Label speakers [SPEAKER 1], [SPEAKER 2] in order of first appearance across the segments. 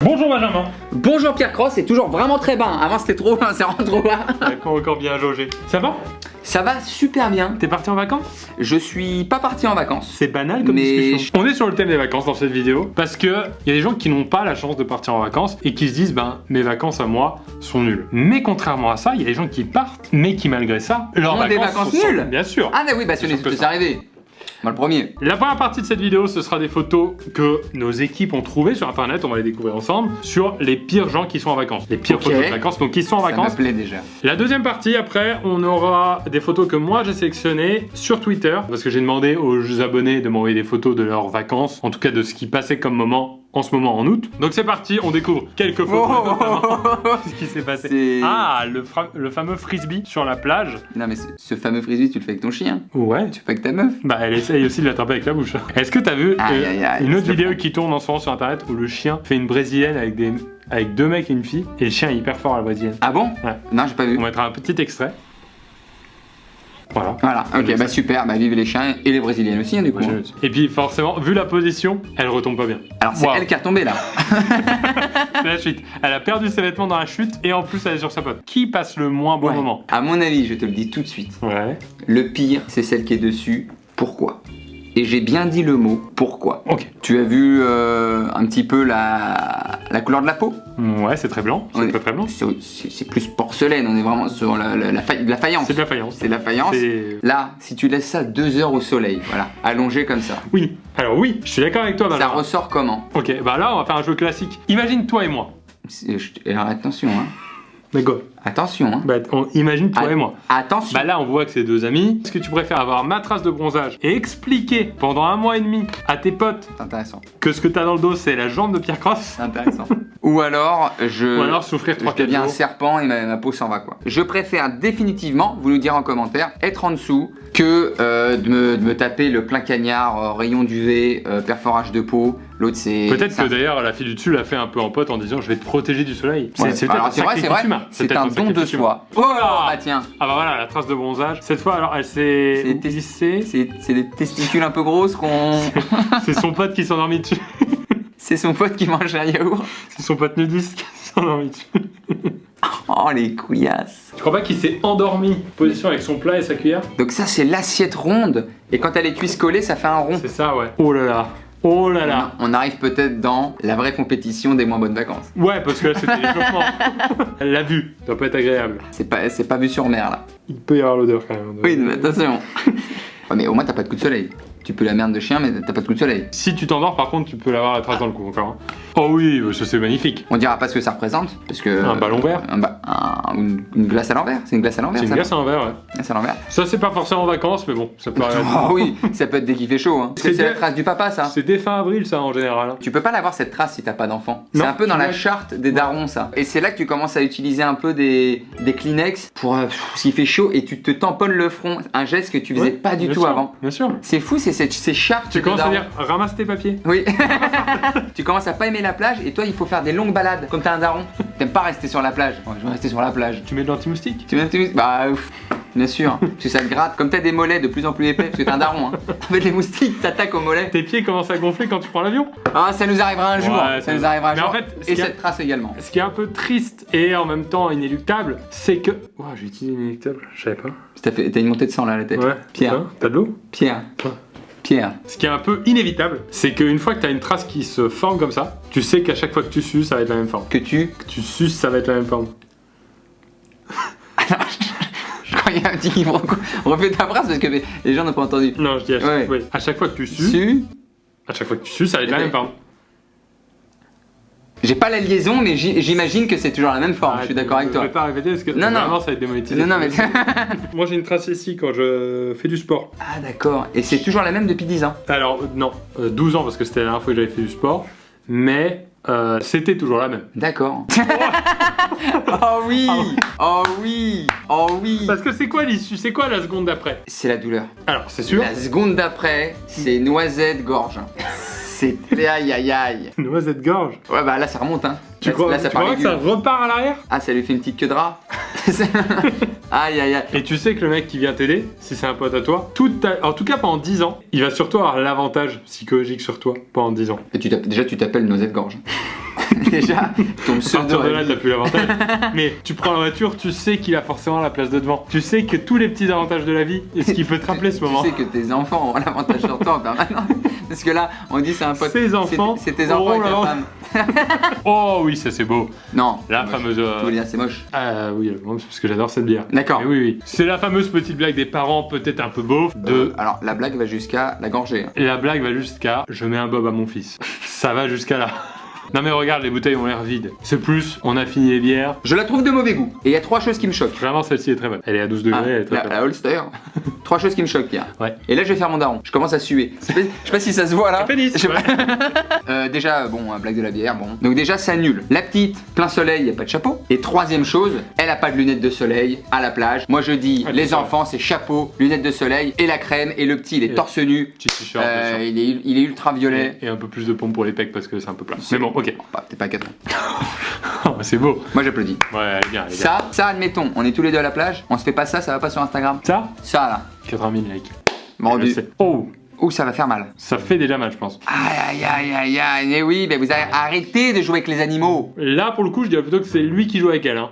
[SPEAKER 1] Bonjour Benjamin.
[SPEAKER 2] Bonjour Pierre Cross, c'est toujours vraiment très bas. Avant c'était trop bas, c'est vraiment trop bas.
[SPEAKER 1] Encore bien jaugé. Ça va?
[SPEAKER 2] Ça va super bien.
[SPEAKER 1] T'es parti en vacances?
[SPEAKER 2] Je suis pas parti en vacances.
[SPEAKER 1] C'est banal comme discussion. On est sur le thème des vacances dans cette vidéo parce que il y a des gens qui n'ont pas la chance de partir en vacances et qui se disent mes vacances à moi sont nulles. Mais contrairement à ça, il y a des gens qui partent mais qui malgré ça, leurs vacances
[SPEAKER 2] des vacances nulles.
[SPEAKER 1] Bien sûr.
[SPEAKER 2] Ah bah oui, bah c'est arrivé. Moi le premier.
[SPEAKER 1] La première partie de cette vidéo, ce sera des photos que nos équipes ont trouvées sur internet, on va les découvrir ensemble, sur les pires gens qui sont en vacances. Les pires photos de vacances, donc qui sont en vacances.
[SPEAKER 2] Ça me plaît déjà.
[SPEAKER 1] La deuxième partie, après, on aura des photos que moi j'ai sélectionnées sur Twitter, parce que j'ai demandé aux abonnés de m'envoyer des photos de leurs vacances, en tout cas de ce qui passait comme moment en ce moment en août. Donc c'est parti, on découvre quelques photos. Ce qui s'est passé. Ah, le fameux frisbee sur la plage.
[SPEAKER 2] Non mais ce fameux frisbee, tu le fais avec ton chien.
[SPEAKER 1] Ouais.
[SPEAKER 2] Tu le fais avec ta meuf.
[SPEAKER 1] Bah elle essaye aussi de l'attraper avec la bouche. Est-ce que t'as vu une autre vidéo qui tourne en ce moment sur internet où le chien fait une brésilienne avec deux mecs et une fille et le chien est hyper fort à la brésilienne?
[SPEAKER 2] Ah bon?
[SPEAKER 1] Ouais.
[SPEAKER 2] Non, j'ai pas vu.
[SPEAKER 1] On mettra un petit extrait.
[SPEAKER 2] Voilà, ok, bah super, bah vive les chiens et les brésiliennes aussi, hein, du coup.
[SPEAKER 1] Et puis forcément, vu la position, elle retombe pas bien.
[SPEAKER 2] Alors c'est elle qui a retombé là.
[SPEAKER 1] C'est la chute. Elle a perdu ses vêtements dans la chute et en plus elle est sur sa pote. Qui passe le moins bon moment?
[SPEAKER 2] À mon avis, je te le dis tout de suite.
[SPEAKER 1] Ouais.
[SPEAKER 2] Le pire, c'est celle qui est dessus. Pourquoi? Et j'ai bien dit le mot pourquoi.
[SPEAKER 1] Ok.
[SPEAKER 2] Tu as vu un petit peu la couleur de la peau?
[SPEAKER 1] Ouais, c'est très blanc. C'est très blanc.
[SPEAKER 2] C'est plus porcelaine, on est vraiment sur la faïence.
[SPEAKER 1] C'est de la faïence.
[SPEAKER 2] C'est de la faïence. Là, si tu laisses ça 2 heures au soleil, voilà, allongé comme ça.
[SPEAKER 1] Oui. Alors oui, je suis d'accord avec toi.
[SPEAKER 2] Ça ressort comment?
[SPEAKER 1] Ok, bah là on va faire un jeu classique. Imagine toi et moi.
[SPEAKER 2] Alors attention, hein.
[SPEAKER 1] Mais go.
[SPEAKER 2] Attention, hein.
[SPEAKER 1] Bah, imagine toi et moi.
[SPEAKER 2] Attention.
[SPEAKER 1] Bah là, on voit que c'est deux amis. Est-ce que tu préfères avoir ma trace de bronzage et expliquer pendant 1 mois et demi à tes potes que ce que t'as dans le dos, c'est la jambe de Pierre Cross?
[SPEAKER 2] C'est intéressant. Ou alors
[SPEAKER 1] souffrir 3-4 jours.
[SPEAKER 2] Je deviens un serpent et ma peau s'en va, quoi. Je préfère définitivement, vous nous dire en commentaire, être en dessous que de me taper le plein cagnard, rayon d'UV, perforage de peau. L'autre c'est...
[SPEAKER 1] Peut-être que d'ailleurs la fille du dessus l'a fait un peu en pote en disant je vais te protéger du soleil.
[SPEAKER 2] Ouais, c'est vrai, c'est un don de soi. Oh bah tiens.
[SPEAKER 1] Ah bah voilà, la trace de bronzage. Cette fois alors elle s'est glissée.
[SPEAKER 2] C'est des testicules un peu grosses qu'on...
[SPEAKER 1] C'est son pote qui s'est endormi dessus.
[SPEAKER 2] C'est son pote qui mange un yaourt.
[SPEAKER 1] C'est son pote nudiste qui s'est endormi dessus.
[SPEAKER 2] Oh les couillasses.
[SPEAKER 1] Tu crois pas qu'il s'est endormi position avec son plat et sa cuillère?
[SPEAKER 2] Donc ça c'est l'assiette ronde et quand elle est cuisse collée ça fait un rond.
[SPEAKER 1] C'est ça, ouais. Oh là là. Oh là là.
[SPEAKER 2] On arrive peut-être dans la vraie compétition des moins bonnes vacances.
[SPEAKER 1] Ouais, parce que là c'était l'échauffement. Elle l'a vu, ça doit pas être agréable.
[SPEAKER 2] C'est pas vu sur mer là.
[SPEAKER 1] Il peut y avoir l'odeur quand même.
[SPEAKER 2] Oui, mais attention. Ouais, mais au moins t'as pas de coup de soleil. Tu peux la merde de chien mais t'as pas de coup de soleil.
[SPEAKER 1] Si tu t'endors par contre tu peux l'avoir la trace dans le cou encore. Hein. Oh oui, ça c'est magnifique.
[SPEAKER 2] On dira pas ce que ça représente parce que...
[SPEAKER 1] Un ballon vert.
[SPEAKER 2] Une glace à l'envers. C'est une glace à l'envers.
[SPEAKER 1] C'est une glace à l'envers, ouais.
[SPEAKER 2] Glace à l'envers.
[SPEAKER 1] Ça c'est pas forcément en vacances mais bon, ça peut arriver.
[SPEAKER 2] Oh oui, ça peut être dès qu'il fait chaud. Hein. C'est la trace du papa ça.
[SPEAKER 1] C'est dès fin avril ça en général. Hein.
[SPEAKER 2] Tu peux pas l'avoir cette trace si t'as pas d'enfant. C'est un peu dans la charte des darons ça. Et c'est là que tu commences à utiliser un peu des Kleenex pour s'il fait chaud et tu te tamponnes le front. Un geste que tu faisais pas du tout avant.
[SPEAKER 1] Bien sûr.
[SPEAKER 2] C'est fou, c'est ces chartes.
[SPEAKER 1] Tu commences à dire ramasse tes papiers.
[SPEAKER 2] Oui. Tu commences à pas aimer la plage et toi il faut faire des longues balades comme t'es un daron. T'aimes pas rester sur la plage. Ouais, je vais rester sur la plage.
[SPEAKER 1] Tu mets de l'anti-moustique?
[SPEAKER 2] Tu mets de l'anti-moustique? Bah bien sûr, parce que ça te gratte. Comme t'as des mollets de plus en plus épais, parce que t'es un daron, hein. En fait, les moustiques t'attaquent aux mollets.
[SPEAKER 1] Tes pieds commencent à gonfler quand tu prends l'avion?
[SPEAKER 2] Ah, ça nous arrivera un jour.
[SPEAKER 1] Ouais,
[SPEAKER 2] ça nous arrivera un jour.
[SPEAKER 1] En fait,
[SPEAKER 2] et cette trace également.
[SPEAKER 1] Ce qui est un peu triste et en même temps inéluctable, c'est que. Ouah, j'ai utilisé inéluctable, je savais pas.
[SPEAKER 2] T'as une montée de sang là à la tête.
[SPEAKER 1] Ouais.
[SPEAKER 2] Pierre.
[SPEAKER 1] T'as de l'eau?
[SPEAKER 2] Pierre.
[SPEAKER 1] Ouais.
[SPEAKER 2] Pierre.
[SPEAKER 1] Ce qui est un peu inévitable, c'est qu'une fois que t'as une trace qui se forme comme ça, tu sais qu'à chaque fois que tu suces, ça va être la même forme.
[SPEAKER 2] Que tu
[SPEAKER 1] suces, ça va être la même forme.
[SPEAKER 2] Je crois qu'il y a un petit quiproquo. Refais ta phrase parce que les gens n'ont pas entendu.
[SPEAKER 1] Non, je dis à chaque fois que tu suces. À chaque fois que tu suces, ça va être la même forme.
[SPEAKER 2] J'ai pas la liaison, mais j'imagine que c'est toujours la même forme. Je suis d'accord avec toi.
[SPEAKER 1] Je vais pas répéter parce que vraiment ça va être démonétisé.
[SPEAKER 2] Non, mais.
[SPEAKER 1] Moi j'ai une trace ici quand je fais du sport.
[SPEAKER 2] Ah, d'accord. Et c'est toujours la même depuis 10 ans?
[SPEAKER 1] Alors, non, 12 ans parce que c'était la dernière fois que j'avais fait du sport. Mais c'était toujours la même.
[SPEAKER 2] D'accord. Oh oui! Oh oui! Oh oui!
[SPEAKER 1] Parce que c'est quoi l'issue? C'est quoi la seconde d'après?
[SPEAKER 2] C'est la douleur.
[SPEAKER 1] Alors, c'est sûr.
[SPEAKER 2] La seconde d'après, c'est noisette gorge. C'est aïe aïe aïe.
[SPEAKER 1] Noisette gorge.
[SPEAKER 2] Ouais bah là ça remonte hein.
[SPEAKER 1] Tu crois que ça repart à l'arrière?
[SPEAKER 2] Ah ça lui fait une petite queue de rat. Aïe aïe aïe.
[SPEAKER 1] Et tu sais que le mec qui vient t'aider, si c'est un pote à toi, en tout cas pendant 10 ans, il va surtout avoir l'avantage psychologique sur toi pendant 10 ans.
[SPEAKER 2] Et déjà tu t'appelles Noisette Gorge. Déjà, ton
[SPEAKER 1] À
[SPEAKER 2] pseudo.
[SPEAKER 1] partir de là, t'as plus l'avantage. Mais tu prends la voiture, tu sais qu'il a forcément la place de devant. Tu sais que tous les petits avantages de la vie, et ce qui peut te rappeler ce moment.
[SPEAKER 2] Tu sais que tes enfants ont l'avantage sur toi en permanence. Parce que là, on dit c'est un pote.
[SPEAKER 1] Ses enfants
[SPEAKER 2] C'est tes enfants
[SPEAKER 1] auront
[SPEAKER 2] avec ta femme.
[SPEAKER 1] Oh oui, ça c'est beau.
[SPEAKER 2] Non.
[SPEAKER 1] La
[SPEAKER 2] moche.
[SPEAKER 1] fameuse.
[SPEAKER 2] Tu veux dire c'est moche.
[SPEAKER 1] Ah oui, moi, c'est parce que j'adore cette bière.
[SPEAKER 2] D'accord.
[SPEAKER 1] Mais oui, oui. C'est la fameuse petite blague des parents, peut-être un peu beauf, de.
[SPEAKER 2] Alors la blague va jusqu'à la gorgée.
[SPEAKER 1] La blague va jusqu'à je mets un bob à mon fils. Ça va jusqu'à là. Non mais regarde, les bouteilles ont l'air vides. C'est plus, on a fini les bières.
[SPEAKER 2] Je la trouve de mauvais goût. Et il y a 3 choses qui me choquent.
[SPEAKER 1] Vraiment, celle-ci est très bonne. Elle est à 12 degrés, elle est très
[SPEAKER 2] la,
[SPEAKER 1] bonne.
[SPEAKER 2] la Holster. 3 choses qui me choquent, Pierre.
[SPEAKER 1] Ouais.
[SPEAKER 2] Et là, je vais faire mon daron. Je commence à suer. Je sais pas si ça se voit là.
[SPEAKER 1] Pénis,
[SPEAKER 2] Je sais
[SPEAKER 1] ouais.
[SPEAKER 2] pas. Déjà, bon, blague de la bière, bon. Donc déjà, ça annule. La petite, plein soleil, y a pas de chapeau. Et troisième chose, elle a pas de lunettes de soleil à la plage. Moi, je dis,
[SPEAKER 1] Ah,
[SPEAKER 2] les
[SPEAKER 1] c'est
[SPEAKER 2] enfants, c'est chapeau, lunettes de soleil et la crème. Et le petit, il est
[SPEAKER 1] Et-
[SPEAKER 2] torse nu.
[SPEAKER 1] Petit t-shirt, bien sûr.
[SPEAKER 2] Il est ultra violet.
[SPEAKER 1] Et un peu plus de pompe pour les pecs parce que c'est un peu plat. Mais bon, ok.
[SPEAKER 2] Bah, t'es pas à 4 ans.
[SPEAKER 1] Oh, bah, c'est beau.
[SPEAKER 2] Moi, j'applaudis.
[SPEAKER 1] Ouais, elle est bien, elle est bien.
[SPEAKER 2] Ça, admettons, on est tous les deux à la plage. On se fait pas ça va pas sur Instagram.
[SPEAKER 1] Ça,
[SPEAKER 2] Ça là.
[SPEAKER 1] 80 000 likes.
[SPEAKER 2] Bon,
[SPEAKER 1] Je
[SPEAKER 2] du...
[SPEAKER 1] sais. Oh,
[SPEAKER 2] Ouh, ça va faire mal.
[SPEAKER 1] ça fait déjà mal, je pense.
[SPEAKER 2] Aïe aïe aïe aïe aïe, mais oui, mais vous avez arrêté de jouer avec les animaux.
[SPEAKER 1] Là, pour le coup, je dirais plutôt que c'est lui qui joue avec elle. Hein.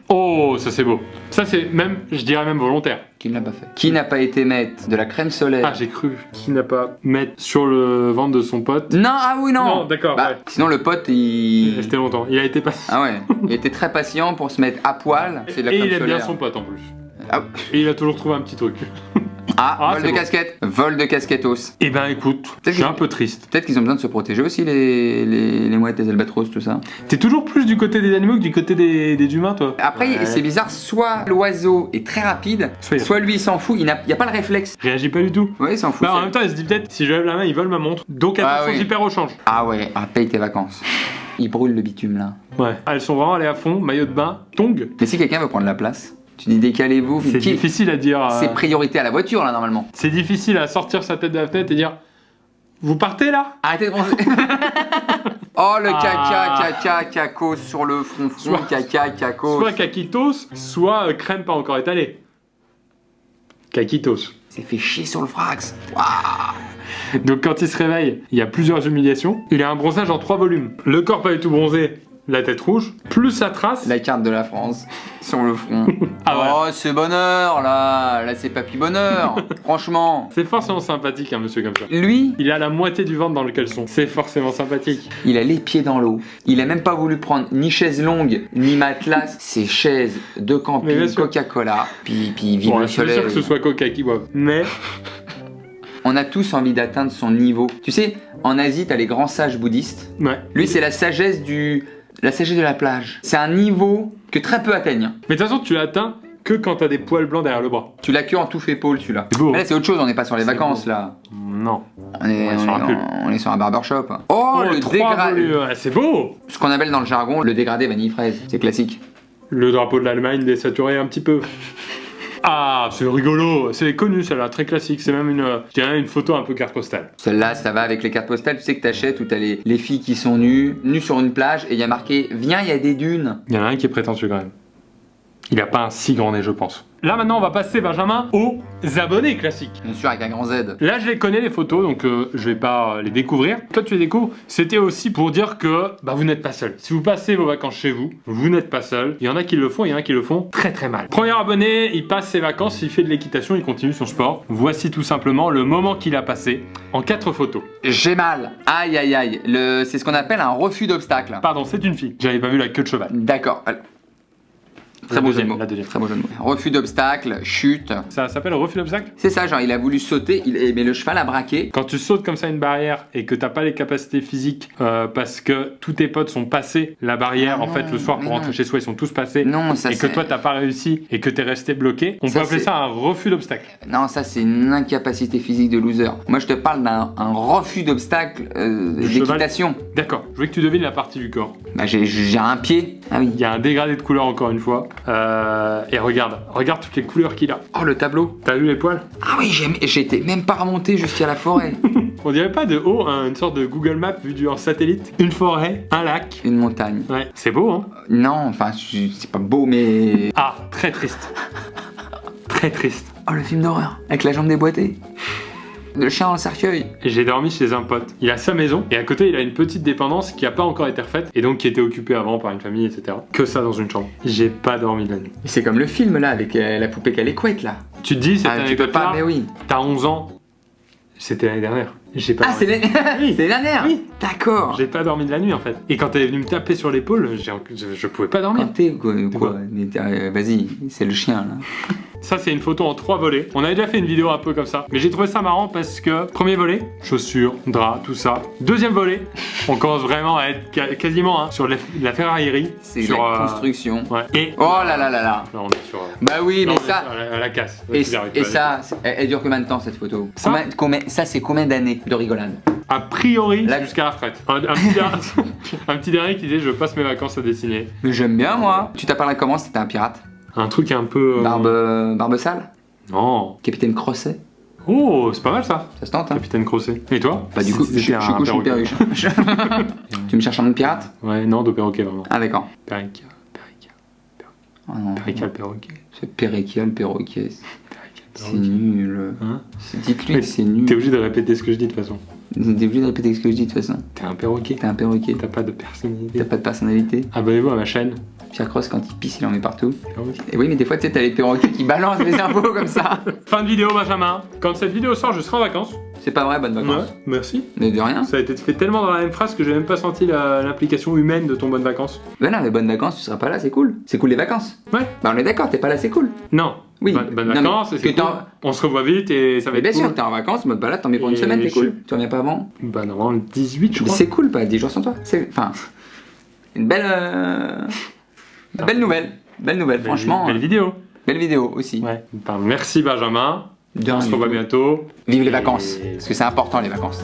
[SPEAKER 1] Oh, ça c'est beau. Ça c'est même, je dirais même volontaire.
[SPEAKER 2] Qui ne l'a pas fait? Qui n'a pas été mettre de la crème solaire?
[SPEAKER 1] Ah, j'ai cru qu'il n'a pas mettre sur le ventre de son pote.
[SPEAKER 2] Non, ah oui, non.
[SPEAKER 1] Non, d'accord,
[SPEAKER 2] Bah,
[SPEAKER 1] ouais.
[SPEAKER 2] sinon, le pote,
[SPEAKER 1] Il est
[SPEAKER 2] il.
[SPEAKER 1] resté longtemps. Il a été pas.
[SPEAKER 2] Ah ouais, il était très patient pour se mettre à poil. C'est de la
[SPEAKER 1] Et
[SPEAKER 2] crème
[SPEAKER 1] il aime
[SPEAKER 2] solaire.
[SPEAKER 1] bien son pote en plus.
[SPEAKER 2] Ah,
[SPEAKER 1] Et il a toujours trouvé un petit truc.
[SPEAKER 2] vol
[SPEAKER 1] c'est
[SPEAKER 2] de
[SPEAKER 1] beau.
[SPEAKER 2] casquette. Vol de casquettos.
[SPEAKER 1] Eh ben écoute, je suis un peu triste.
[SPEAKER 2] Peut-être qu'ils ont besoin de se protéger aussi, les mouettes, les albatros, tout ça.
[SPEAKER 1] T'es toujours plus du côté des animaux que du côté des humains, toi.
[SPEAKER 2] Après,
[SPEAKER 1] Ouais.
[SPEAKER 2] c'est bizarre, soit l'oiseau est très rapide, soit lui il s'en fout, il n'y a pas le réflexe.
[SPEAKER 1] Réagit pas du tout.
[SPEAKER 2] Ouais, il s'en fout.
[SPEAKER 1] Bah, en
[SPEAKER 2] c'est-
[SPEAKER 1] même temps, il se dit peut-être si je lève la main, ils veulent ma montre. Donc
[SPEAKER 2] Ah
[SPEAKER 1] attention,
[SPEAKER 2] oui.
[SPEAKER 1] hyper au change.
[SPEAKER 2] Ah ouais, paye tes vacances. Il brûle le bitume là.
[SPEAKER 1] Ouais. Ah, elles sont vraiment allées à fond, maillot de bain, tongs.
[SPEAKER 2] Mais si quelqu'un veut prendre la place, tu dis décalez-vous.
[SPEAKER 1] C'est
[SPEAKER 2] Qui-
[SPEAKER 1] difficile à dire.
[SPEAKER 2] C'est priorité à la voiture là normalement.
[SPEAKER 1] C'est difficile à sortir sa tête de la fenêtre et dire vous partez là.
[SPEAKER 2] Arrêtez de bronzer. Oh le
[SPEAKER 1] Ah.
[SPEAKER 2] caca, cacos sur le front,
[SPEAKER 1] Soit-
[SPEAKER 2] cacos.
[SPEAKER 1] Soit caquitos, soit crème pas encore étalée. Caquitos.
[SPEAKER 2] C'est fait chier sur le frax. Waouh.
[SPEAKER 1] Donc quand il se réveille, il y a plusieurs humiliations. Il a un bronzage en 3 volumes. Le corps pas du tout bronzé, la tête rouge, plus sa trace.
[SPEAKER 2] La carte de la France sur le front.
[SPEAKER 1] Ah ouais.
[SPEAKER 2] Oh c'est bonheur là, là c'est papy bonheur. Franchement.
[SPEAKER 1] C'est forcément sympathique un monsieur comme ça.
[SPEAKER 2] Lui,
[SPEAKER 1] Il a la moitié du ventre dans le caleçon. C'est forcément sympathique.
[SPEAKER 2] il a les pieds dans l'eau. Il a même pas voulu prendre ni chaise longue, ni matelas. C'est chaises de
[SPEAKER 1] Mais bien
[SPEAKER 2] camping,
[SPEAKER 1] sûr.
[SPEAKER 2] Coca-Cola. Puis vive
[SPEAKER 1] Bon,
[SPEAKER 2] le
[SPEAKER 1] je suis sûr
[SPEAKER 2] soleil.
[SPEAKER 1] que ce soit Coca qui boive. Mais
[SPEAKER 2] On a tous envie d'atteindre son niveau. Tu sais, en Asie, t'as les grands sages bouddhistes.
[SPEAKER 1] ouais.
[SPEAKER 2] Lui, c'est la sagesse de la plage. C'est un niveau que très peu atteignent.
[SPEAKER 1] Mais de toute façon, tu l'atteins que quand t'as des poils blancs derrière le bras.
[SPEAKER 2] Tu l'as que en touffe épaule, celui-là.
[SPEAKER 1] C'est beau.
[SPEAKER 2] Mais là, c'est autre chose, on n'est pas sur les
[SPEAKER 1] C'est
[SPEAKER 2] vacances,
[SPEAKER 1] beau.
[SPEAKER 2] là.
[SPEAKER 1] Non.
[SPEAKER 2] On est,
[SPEAKER 1] Ouais, sur un pull.
[SPEAKER 2] on est sur un barbershop. Oh, le
[SPEAKER 1] 3
[SPEAKER 2] dégradé.
[SPEAKER 1] volumes. Ouais, c'est beau.
[SPEAKER 2] Ce qu'on appelle dans le jargon le dégradé vanille fraise. C'est classique.
[SPEAKER 1] Le drapeau de l'Allemagne désaturé un petit peu. Ah, c'est rigolo. C'est connu celle-là, très classique. C'est même je dirais une photo un peu carte postale.
[SPEAKER 2] Celle-là, ça va avec les cartes postales, tu sais que t'achètes où t'as les filles qui sont nues sur une plage et il y a marqué « Viens, il y a des dunes ».
[SPEAKER 1] Il y en a un qui est prétentieux quand même. Il a pas un si grand nez, je pense. Là maintenant, on va passer, Benjamin, aux abonnés classiques.
[SPEAKER 2] Bien sûr, avec un grand Z.
[SPEAKER 1] Là, je les connais les photos, donc je vais pas les découvrir. Toi, tu les découvres. C'était aussi pour dire que bah, vous n'êtes pas seul. Si vous passez vos vacances chez vous, vous n'êtes pas seul. Il y en a qui le font, il y en a qui le font très très mal. Premier abonné, il passe ses vacances, il fait de l'équitation, il continue son sport. Voici tout simplement le moment qu'il a passé en 4 photos.
[SPEAKER 2] J'ai mal. Aïe, aïe, aïe. C'est ce qu'on appelle un refus d'obstacle.
[SPEAKER 1] Pardon, c'est une fille. J'avais pas vu la queue de cheval.
[SPEAKER 2] D'accord. Très
[SPEAKER 1] La
[SPEAKER 2] beau jeu de
[SPEAKER 1] deuxième,
[SPEAKER 2] mots.
[SPEAKER 1] la deuxième.
[SPEAKER 2] Très beau jeu de mots. Refus d'obstacle, chute.
[SPEAKER 1] Ça s'appelle refus d'obstacle.
[SPEAKER 2] C'est ça, genre il a voulu sauter, mais le cheval a braqué.
[SPEAKER 1] Quand tu sautes comme ça une barrière et que t'as pas les capacités physiques parce que tous tes potes sont passés la barrière
[SPEAKER 2] Ah
[SPEAKER 1] en fait
[SPEAKER 2] non,
[SPEAKER 1] le soir pour
[SPEAKER 2] mais
[SPEAKER 1] rentrer
[SPEAKER 2] non.
[SPEAKER 1] chez soi ils sont tous passés
[SPEAKER 2] Non, ça
[SPEAKER 1] et que
[SPEAKER 2] c'est.
[SPEAKER 1] toi t'as pas réussi et que t'es resté bloqué, on
[SPEAKER 2] Ça,
[SPEAKER 1] peut appeler
[SPEAKER 2] c'est-
[SPEAKER 1] ça un refus d'obstacle.
[SPEAKER 2] Non, ça c'est une incapacité physique de loser. Moi je te parle d'un refus d'obstacle d'équitation.
[SPEAKER 1] D'accord, je veux que tu devines la partie du corps.
[SPEAKER 2] Bah j'ai un pied. Ah oui.
[SPEAKER 1] Il y a un dégradé de couleur encore une fois. Et regarde toutes les couleurs qu'il a.
[SPEAKER 2] Oh, le tableau.
[SPEAKER 1] T'as vu les poils?
[SPEAKER 2] Ah oui, j'étais même pas remonté jusqu'à la forêt.
[SPEAKER 1] On dirait pas de haut une sorte de Google Maps vu du en satellite? Une forêt, un lac.
[SPEAKER 2] Une montagne.
[SPEAKER 1] Ouais, c'est beau, hein?
[SPEAKER 2] Non, enfin, c'est pas beau, mais...
[SPEAKER 1] Ah, très triste. Très triste.
[SPEAKER 2] Oh, le film d'horreur, avec la jambe déboîtée. Le chien dans le cercueil.
[SPEAKER 1] Et j'ai dormi chez un pote. Il a sa maison et à côté il a une petite dépendance qui a pas encore été refaite et donc qui était occupée avant par une famille, etc. Que ça dans une chambre. J'ai pas dormi de la nuit.
[SPEAKER 2] C'est comme le film là avec la poupée qui a les couettes là.
[SPEAKER 1] Tu te dis cette
[SPEAKER 2] Tu peux
[SPEAKER 1] anecdote
[SPEAKER 2] pas,
[SPEAKER 1] là,
[SPEAKER 2] mais oui.
[SPEAKER 1] t'as 11 ans. C'était l'année dernière. J'ai pas
[SPEAKER 2] Ah,
[SPEAKER 1] dormi.
[SPEAKER 2] c'est l'année dernière.
[SPEAKER 1] Oui.
[SPEAKER 2] D'accord.
[SPEAKER 1] J'ai pas dormi de la nuit en fait. Et quand elle est venue me taper sur l'épaule, je pouvais pas dormir.
[SPEAKER 2] Quand t'es quoi mais vas-y, c'est le chien là.
[SPEAKER 1] Ça c'est une photo en 3 volets. On avait déjà fait une vidéo un peu comme ça. Mais j'ai trouvé ça marrant parce que premier volet, chaussures, draps, tout ça. Deuxième volet, on commence vraiment à être quasiment sur la ferraillerie.
[SPEAKER 2] C'est
[SPEAKER 1] sur
[SPEAKER 2] la construction.
[SPEAKER 1] Ouais. Et
[SPEAKER 2] Oh là là là là.
[SPEAKER 1] là, on est sur.
[SPEAKER 2] Bah oui,
[SPEAKER 1] là,
[SPEAKER 2] mais
[SPEAKER 1] on est
[SPEAKER 2] ça.
[SPEAKER 1] à la casse.
[SPEAKER 2] Et ça, elle dure combien de temps cette photo?
[SPEAKER 1] Ça
[SPEAKER 2] Ça c'est combien d'années de rigolade?
[SPEAKER 1] A priori,
[SPEAKER 2] Là-
[SPEAKER 1] jusqu'à la retraite. Un petit dernier qui disait je passe mes vacances à dessiner.
[SPEAKER 2] Mais j'aime bien moi. Tu t'appellerais comment si t'étais un pirate?
[SPEAKER 1] Un truc un peu.
[SPEAKER 2] Barbe sale?
[SPEAKER 1] Non.
[SPEAKER 2] Capitaine Crosset?
[SPEAKER 1] Oh, c'est pas mal ça.
[SPEAKER 2] Ça se tente hein?
[SPEAKER 1] Capitaine Crosset. Et toi?
[SPEAKER 2] Bah du coup,
[SPEAKER 1] Si c'était
[SPEAKER 2] je couche une
[SPEAKER 1] perroquet.
[SPEAKER 2] perruche. Tu me cherches un nom de pirate?
[SPEAKER 1] Ouais, non, de perroquet vraiment.
[SPEAKER 2] Ah d'accord.
[SPEAKER 1] Perrica.
[SPEAKER 2] Oh non.
[SPEAKER 1] Perrica le perroquet.
[SPEAKER 2] C'est Perrica le perroquet.
[SPEAKER 1] Perrica le
[SPEAKER 2] C'est
[SPEAKER 1] perroquet.
[SPEAKER 2] nul.
[SPEAKER 1] Hein?
[SPEAKER 2] Dites-lui
[SPEAKER 1] Mais
[SPEAKER 2] que c'est nul.
[SPEAKER 1] T'es obligé de répéter ce que je dis de toute façon.
[SPEAKER 2] T'es obligé de répéter ce que je dis de toute façon.
[SPEAKER 1] T'es un perroquet.
[SPEAKER 2] T'es un perroquet.
[SPEAKER 1] T'as pas de personnalité.
[SPEAKER 2] T'as pas de personnalité.
[SPEAKER 1] Abonnez-vous à ma chaîne.
[SPEAKER 2] Pierre Cross quand il pisse il en met partout.
[SPEAKER 1] Perroquet.
[SPEAKER 2] Et oui mais des fois tu sais t'as les perroquets qui balancent les infos comme ça.
[SPEAKER 1] Fin de vidéo, Benjamin. Quand cette vidéo sort, je serai en vacances.
[SPEAKER 2] C'est pas vrai, bonnes vacances.
[SPEAKER 1] merci.
[SPEAKER 2] Mais de rien.
[SPEAKER 1] Ça a été fait tellement dans la même phrase que j'ai même pas senti l'implication humaine de ton bonne vacances.
[SPEAKER 2] Ben non mais bonnes vacances tu seras pas là, c'est cool. C'est cool les vacances.
[SPEAKER 1] Ouais.
[SPEAKER 2] Bah on est d'accord, t'es pas là, c'est cool.
[SPEAKER 1] Non.
[SPEAKER 2] Oui.
[SPEAKER 1] Bonnes
[SPEAKER 2] Non, mais
[SPEAKER 1] vacances, et
[SPEAKER 2] que
[SPEAKER 1] c'est cool. On se revoit vite et ça va
[SPEAKER 2] Mais
[SPEAKER 1] être
[SPEAKER 2] bien
[SPEAKER 1] cool.
[SPEAKER 2] sûr, t'es en vacances, mode balade, t'en mets pour une
[SPEAKER 1] Et
[SPEAKER 2] semaine, t'es
[SPEAKER 1] je-
[SPEAKER 2] cool. Tu reviens pas avant.
[SPEAKER 1] Bah normalement le 18 je
[SPEAKER 2] Mais
[SPEAKER 1] crois.
[SPEAKER 2] c'est cool, pas 10 jours sans toi. C'est. Enfin. Une belle. Belle nouvelle. Belle nouvelle, franchement.
[SPEAKER 1] Belle vidéo.
[SPEAKER 2] Belle vidéo aussi.
[SPEAKER 1] Ouais. Ben, merci Benjamin.
[SPEAKER 2] De
[SPEAKER 1] On
[SPEAKER 2] rien
[SPEAKER 1] se
[SPEAKER 2] du
[SPEAKER 1] revoit
[SPEAKER 2] tout.
[SPEAKER 1] bientôt.
[SPEAKER 2] Vive les
[SPEAKER 1] Et-
[SPEAKER 2] vacances. Parce que c'est important les vacances.